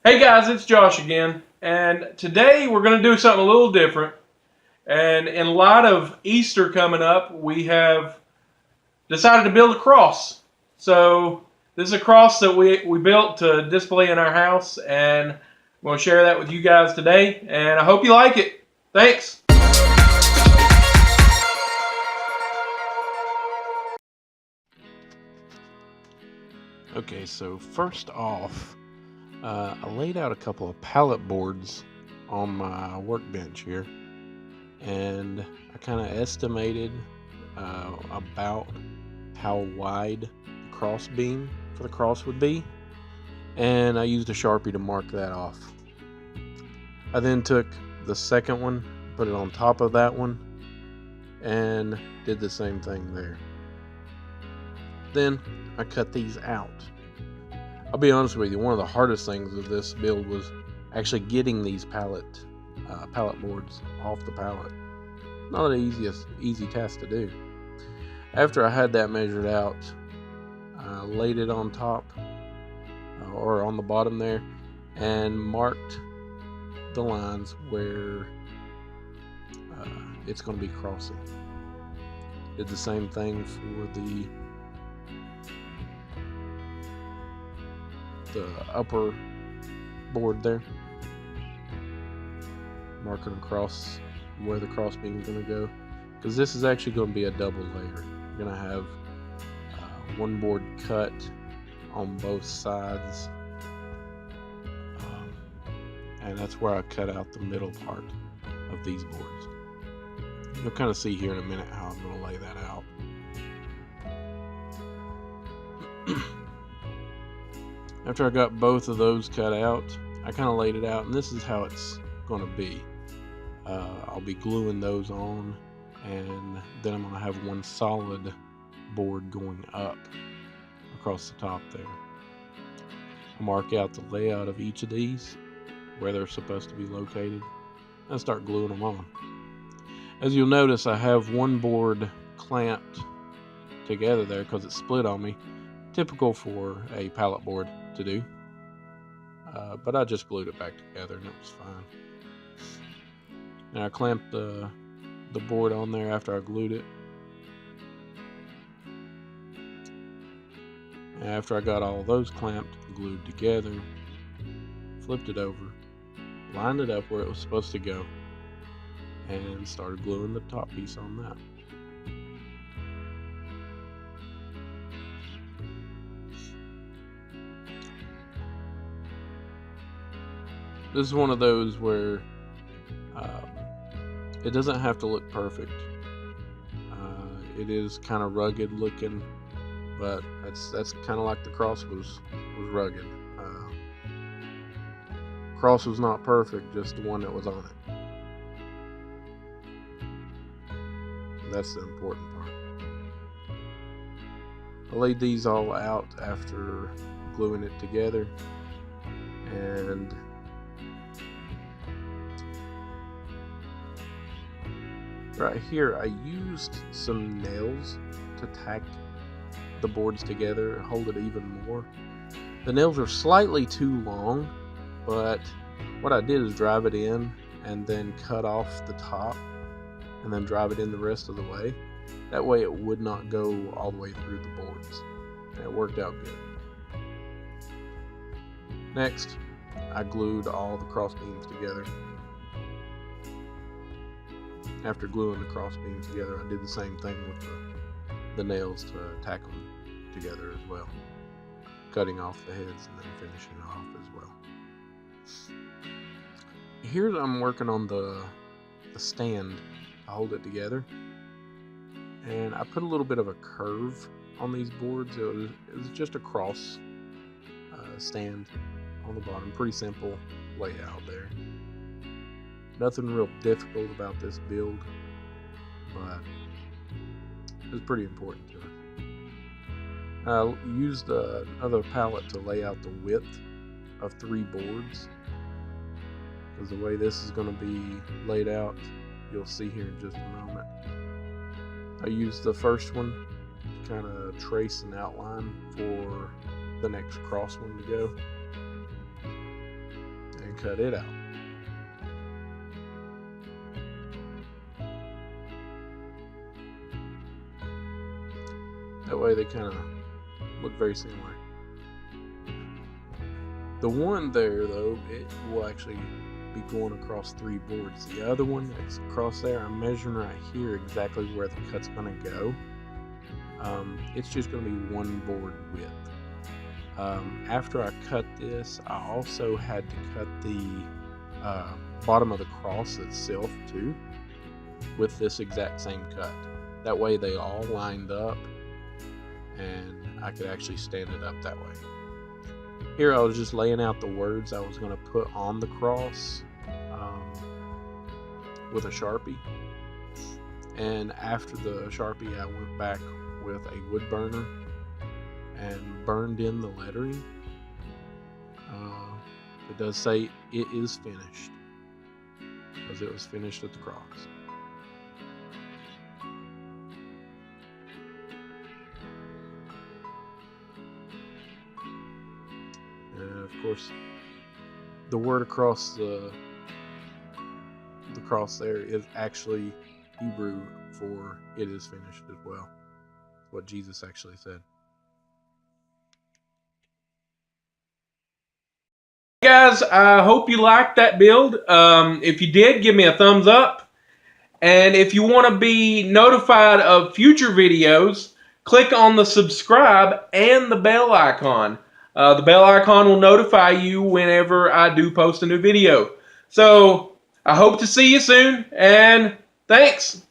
Hey guys, it's Josh again, and today we're going to do something a little different. And in light of Easter coming up, we have decided to build a cross. So this is a cross that we built to display in our house, and I'm going to share that with you guys today, and I hope you like it. Thanks. Okay, so first off, I laid out a couple of pallet boards on my workbench here, and I kind of estimated about how wide the cross beam for the cross would be, and I used a Sharpie to mark that off. I then took the second one, put it on top of that one, and did the same thing there. Then I cut these out. I'll be honest with you, one of the hardest things of this build was actually getting these pallet boards off the pallet. Not an easy task to do. After I had that measured out, I laid it on top or on the bottom there and marked the lines where it's going to be crossing. Did the same thing for the upper board there, marking across where the cross beam is going to go, because this is actually going to be a double layer. You're going to have one board cut on both sides, and that's where I cut out the middle part of these boards. You'll kind of see here in a minute how I'm going to lay that out. After I got both of those cut out, I kind of laid it out, and this is how it's going to be. I'll be gluing those on, and then I'm going to have one solid board going up across the top there. I'll mark out the layout of each of these, where they're supposed to be located, and start gluing them on. As you'll notice, I have one board clamped together there because it's split on me. Typical for a pallet board to do, but I just glued it back together and it was fine. Now I clamped the board on there after I glued it. After I got all those clamped and glued together, flipped it over, lined it up where it was supposed to go, and started gluing the top piece on that. This is one of those where it doesn't have to look perfect. It is kind of rugged looking, but that's kind of like the cross was rugged. Cross was not perfect, just the one that was on it. That's the important part. I laid these all out after gluing it together, and right here I used some nails to tack the boards together and hold it even more. The nails are slightly too long, but what I did is drive it in and then cut off the top and then drive it in the rest of the way. That way it would not go all the way through the boards. And it worked out good. Next, I glued all the cross beams together. After gluing the cross beams together, I did the same thing with the nails to tack them together as well. Cutting off the heads and then finishing it off as well. Here I'm working on the stand to hold it together. And I put a little bit of a curve on these boards. It was just a cross stand on the bottom. Pretty simple layout there. Nothing real difficult about this build, but it's pretty important to us. I used another pallet to lay out the width of 3 boards, because the way this is going to be laid out, you'll see here in just a moment. I used the first one to kind of trace an outline for the next cross one to go. cut it out. That way they kind of look very similar. The one there, though, it will actually be going across 3 boards. The other one that's across there, I'm measuring right here exactly where the cut's going to go. It's just going to be 1 board width. After I cut this, I also had to cut the bottom of the cross itself too, with this exact same cut. That way they all lined up and I could actually stand it up that way. Here I was just laying out the words I was going to put on the cross with a Sharpie. And after the Sharpie, I went back with a wood burner and burned in the lettering. It does say it is finished, because it was finished at the cross. And of course, the word across the cross there is actually Hebrew for it is finished as well. What Jesus actually said. Guys, I hope you liked that build. If you did, give me a thumbs up. And if you want to be notified of future videos, click on the subscribe and the bell icon. The bell icon will notify you whenever I do post a new video. So I hope to see you soon, and thanks.